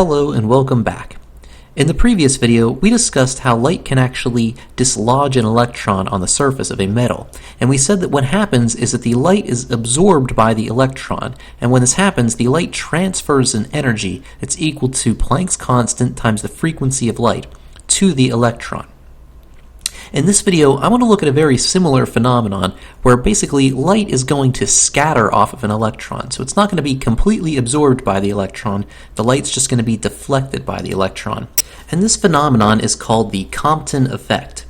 Hello and welcome back. In the previous video, we discussed how light can actually dislodge an electron on the surface of a metal, and we said that what happens is that the light is absorbed by the electron, and when this happens, the light transfers an energy that's equal to Planck's constant times the frequency of light to the electron. In this video, I want to look at a very similar phenomenon where basically light is going to scatter off of an electron. So it's not going to be completely absorbed by the electron, the light's just going to be deflected by the electron. And this phenomenon is called the Compton Effect.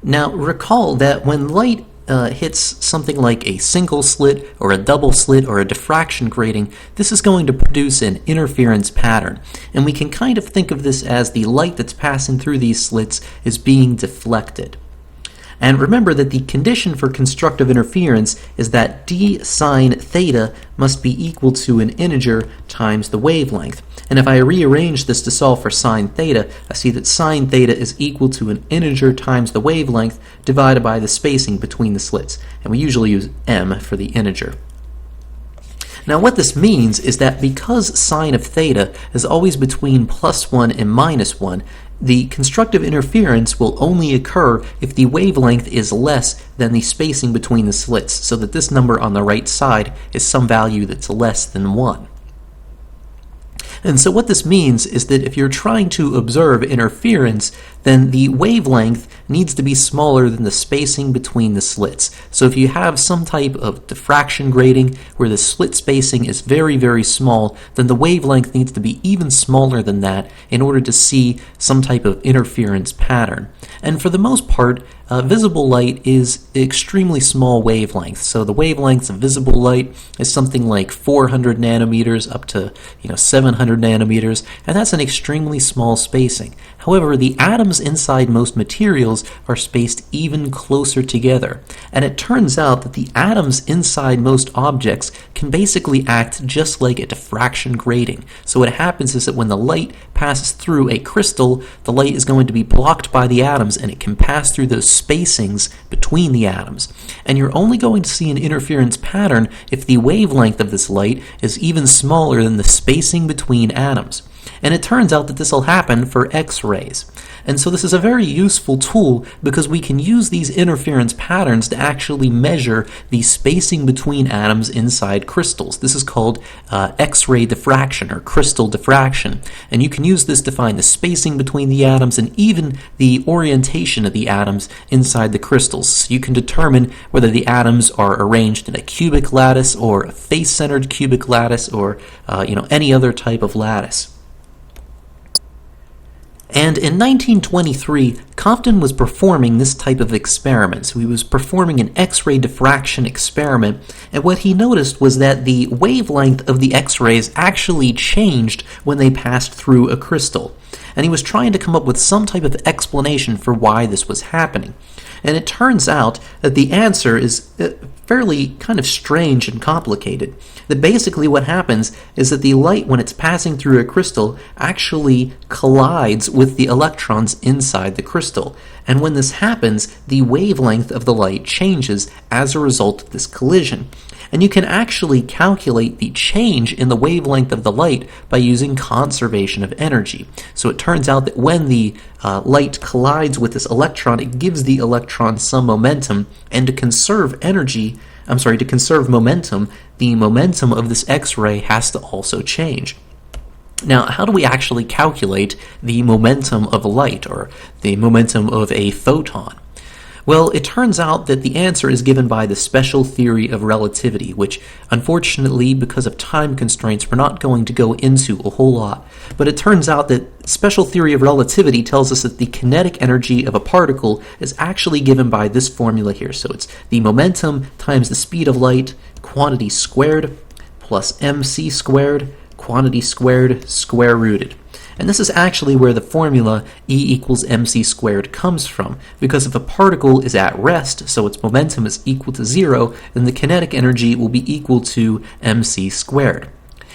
Now recall that when light hits something like a single slit or a double slit or a diffraction grating, this is going to produce an interference pattern. And we can kind of think of this as the light that's passing through these slits is being deflected. And remember that the condition for constructive interference is that d sine theta must be equal to an integer times the wavelength. And if I rearrange this to solve for sine theta, I see that sine theta is equal to an integer times the wavelength divided by the spacing between the slits. And we usually use m for the integer. Now what this means is that because sine of theta is always between +1 and -1, the constructive interference will only occur if the wavelength is less than the spacing between the slits, so that this number on the right side is some value that's less than 1. And so what this means is that if you're trying to observe interference, then the wavelength needs to be smaller than the spacing between the slits. So if you have some type of diffraction grating where the slit spacing is very, very small, then the wavelength needs to be even smaller than that in order to see some type of interference pattern. And for the most part, visible light is extremely small wavelength. So the wavelengths of visible light is something like 400 nanometers up to 700 nanometers, and that's an extremely small spacing. However, the atoms inside most materials are spaced even closer together, and it turns out that the atoms inside most objects can basically act just like a diffraction grating. So what happens is that when the light passes through a crystal, the light is going to be blocked by the atoms, and it can pass through those spacings between the atoms. And you're only going to see an interference pattern if the wavelength of this light is even smaller than the spacing between atoms. And it turns out that this will happen for X-rays. And so this is a very useful tool because we can use these interference patterns to actually measure the spacing between atoms inside crystals. This is called X-ray diffraction or crystal diffraction. And you can use this to find the spacing between the atoms and even the orientation of the atoms inside the crystals. So you can determine whether the atoms are arranged in a cubic lattice or a face-centered cubic lattice or any other type of lattice. And in 1923, Compton was performing this type of experiment. So he was performing an X-ray diffraction experiment, and what he noticed was that the wavelength of the X-rays actually changed when they passed through a crystal. And he was trying to come up with some type of explanation for why this was happening. And it turns out that the answer is fairly kind of strange and complicated. That basically what happens is that the light, when it's passing through a crystal, actually collides with the electrons inside the crystal. And when this happens, the wavelength of the light changes as a result of this collision. And you can actually calculate the change in the wavelength of the light by using conservation of energy. So it turns out that when the light collides with this electron, it gives the electron some momentum, and to conserve momentum, the momentum of this X-ray has to also change. Now, how do we actually calculate the momentum of light, or the momentum of a photon? Well, it turns out that the answer is given by the special theory of relativity, which, unfortunately, because of time constraints, we're not going to go into a whole lot. But it turns out that special theory of relativity tells us that the kinetic energy of a particle is actually given by this formula here. So it's the momentum times the speed of light, quantity squared, plus mc squared, quantity squared, square rooted. And this is actually where the formula E equals mc squared comes from, because if a particle is at rest, so its momentum is equal to 0, then the kinetic energy will be equal to mc squared.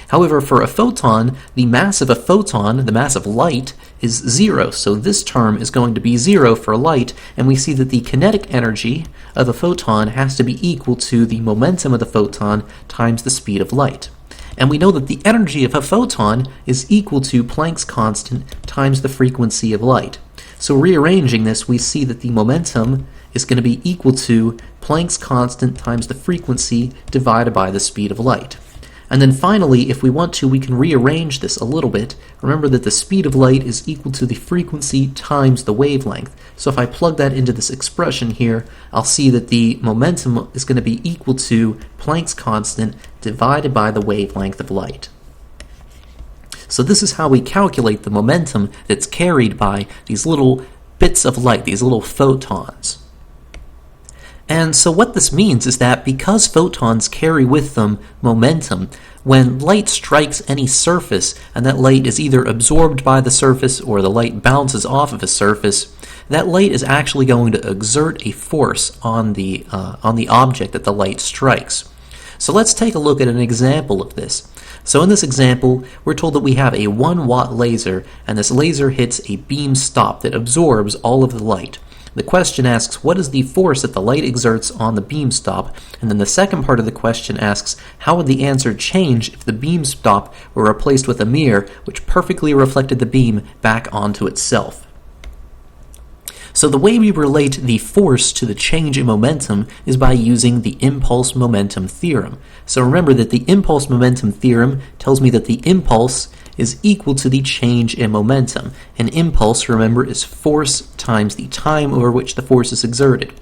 However, for a photon, the mass of a photon, the mass of light, is 0, so this term is going to be 0 for light, and we see that the kinetic energy of a photon has to be equal to the momentum of the photon times the speed of light. And we know that the energy of a photon is equal to Planck's constant times the frequency of light. So rearranging this, we see that the momentum is going to be equal to Planck's constant times the frequency divided by the speed of light. And then finally, if we want to, we can rearrange this a little bit. Remember that the speed of light is equal to the frequency times the wavelength. So if I plug that into this expression here, I'll see that the momentum is going to be equal to Planck's constant divided by the wavelength of light. So this is how we calculate the momentum that's carried by these little bits of light, these little photons. And so what this means is that because photons carry with them momentum, when light strikes any surface and that light is either absorbed by the surface or the light bounces off of a surface, that light is actually going to exert a force on the object that the light strikes. So let's take a look at an example of this. So in this example, we're told that we have a 1-watt laser, and this laser hits a beam stop that absorbs all of the light. The question asks, what is the force that the light exerts on the beam stop? And then the second part of the question asks, how would the answer change if the beam stop were replaced with a mirror which perfectly reflected the beam back onto itself? So the way we relate the force to the change in momentum is by using the impulse momentum theorem. So remember that the impulse momentum theorem tells me that the impulse is equal to the change in momentum. An impulse, remember, is force times the time over which the force is exerted.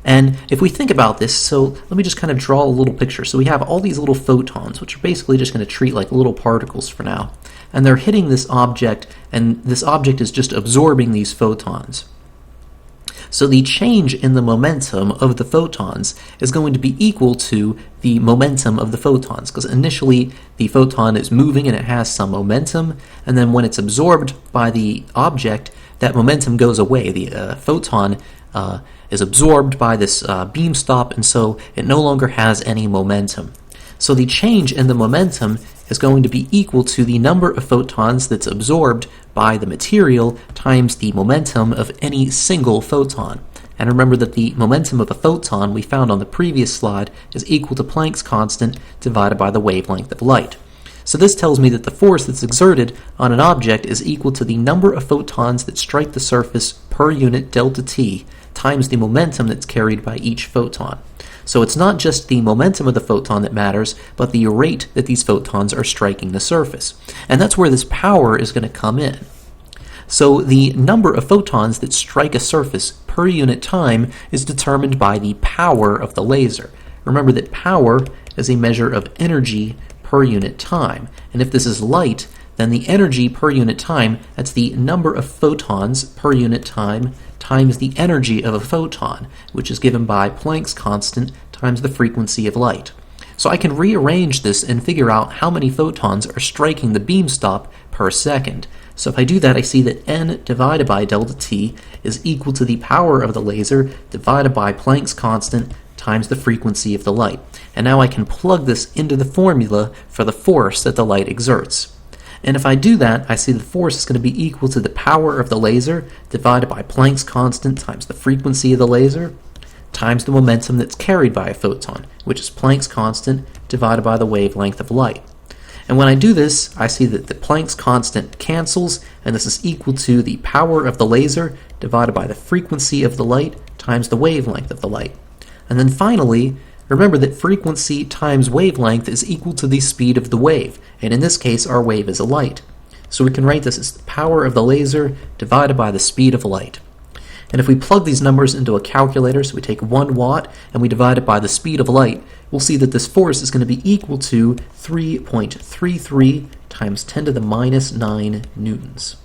And if we think about this, so let me just kind of draw a little picture. So we have all these little photons, which are basically just going to treat like little particles for now. And they're hitting this object, and this object is just absorbing these photons. So the change in the momentum of the photons is going to be equal to the momentum of the photons, because initially the photon is moving and it has some momentum, and then when it's absorbed by the object, that momentum goes away. The photon is absorbed by this beam stop, and so it no longer has any momentum. So the change in the momentum is going to be equal to the number of photons that's absorbed by the material times the momentum of any single photon. And remember that the momentum of a photon we found on the previous slide is equal to Planck's constant divided by the wavelength of light. So this tells me that the force that's exerted on an object is equal to the number of photons that strike the surface per unit delta t times the momentum that's carried by each photon. So it's not just the momentum of the photon that matters, but the rate that these photons are striking the surface. And that's where this power is going to come in. So the number of photons that strike a surface per unit time is determined by the power of the laser. Remember that power is a measure of energy per unit time. And if this is light, then the energy per unit time, that's the number of photons per unit time times the energy of a photon, which is given by Planck's constant times the frequency of light. So I can rearrange this and figure out how many photons are striking the beam stop per second. So if I do that, I see that n divided by delta t is equal to the power of the laser divided by Planck's constant times the frequency of the light. And now I can plug this into the formula for the force that the light exerts. And if I do that, I see the force is going to be equal to the power of the laser divided by Planck's constant times the frequency of the laser times the momentum that's carried by a photon, which is Planck's constant divided by the wavelength of light. And when I do this, I see that the Planck's constant cancels, and this is equal to the power of the laser divided by the frequency of the light times the wavelength of the light. And then finally, remember that frequency times wavelength is equal to the speed of the wave, and in this case our wave is a light. So we can write this as the power of the laser divided by the speed of light. And if we plug these numbers into a calculator, so we take 1 watt and we divide it by the speed of light, we'll see that this force is going to be equal to 3.33 times 10 to the minus 9 newtons.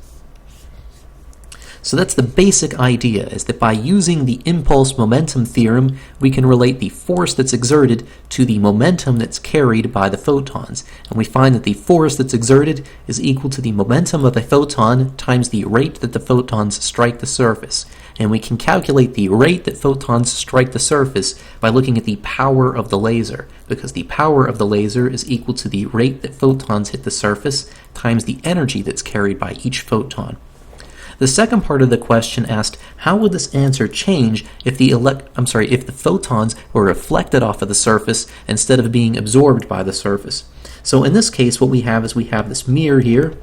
So that's the basic idea, is that by using the impulse momentum theorem, we can relate the force that's exerted to the momentum that's carried by the photons. And we find that the force that's exerted is equal to the momentum of a photon times the rate that the photons strike the surface. And we can calculate the rate that photons strike the surface by looking at the power of the laser, because the power of the laser is equal to the rate that photons hit the surface times the energy that's carried by each photon. The second part of the question asked, how would this answer change if the photons were reflected off of the surface instead of being absorbed by the surface? So in this case, what we have is we have this mirror here,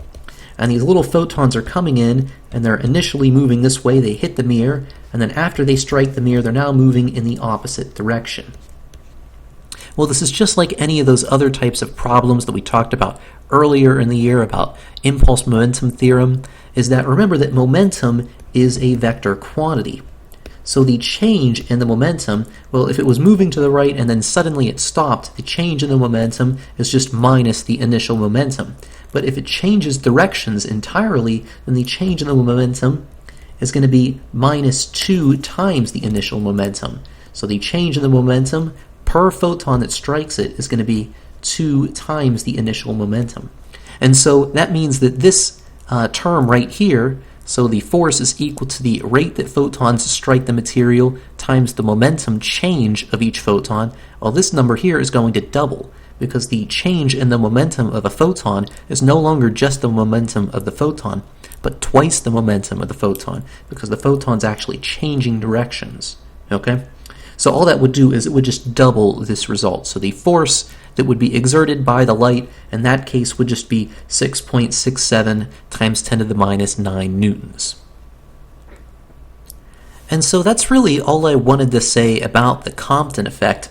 and these little photons are coming in, and they're initially moving this way. They hit the mirror, and then after they strike the mirror, they're now moving in the opposite direction. Well, this is just like any of those other types of problems that we talked about earlier in the year about impulse momentum theorem, is that remember that momentum is a vector quantity. So the change in the momentum, well, if it was moving to the right and then suddenly it stopped, the change in the momentum is just minus the initial momentum. But if it changes directions entirely, then the change in the momentum is going to be minus 2 times the initial momentum. So the change in the momentum per photon that strikes it is going to be 2 times the initial momentum. And so that means that this term right here, so the force is equal to the rate that photons strike the material times the momentum change of each photon. Well, this number here is going to double, because the change in the momentum of a photon is no longer just the momentum of the photon, but twice the momentum of the photon, because the photon's actually changing directions. Okay? So all that would do is it would just double this result. So the force that would be exerted by the light in that case would just be 6.67 times 10 to the minus 9 newtons. And so that's really all I wanted to say about the Compton effect.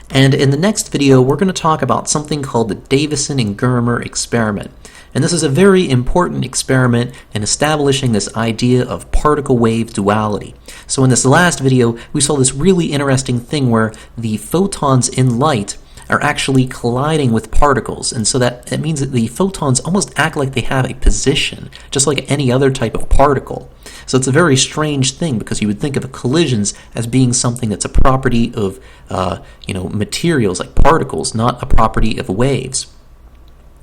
And in the next video, we're going to talk about something called the Davisson and Germer experiment. And this is a very important experiment in establishing this idea of particle-wave duality. So in this last video, we saw this really interesting thing where the photons in light are actually colliding with particles, and so that it means that the photons almost act like they have a position, just like any other type of particle. So it's a very strange thing, because you would think of collisions as being something that's a property of materials like particles, not a property of waves.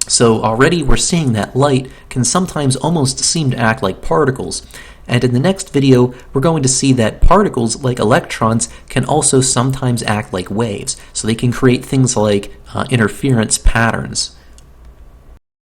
So already we're seeing that light can sometimes almost seem to act like particles. And in the next video, we're going to see that particles, like electrons, can also sometimes act like waves. So they can create things like interference patterns.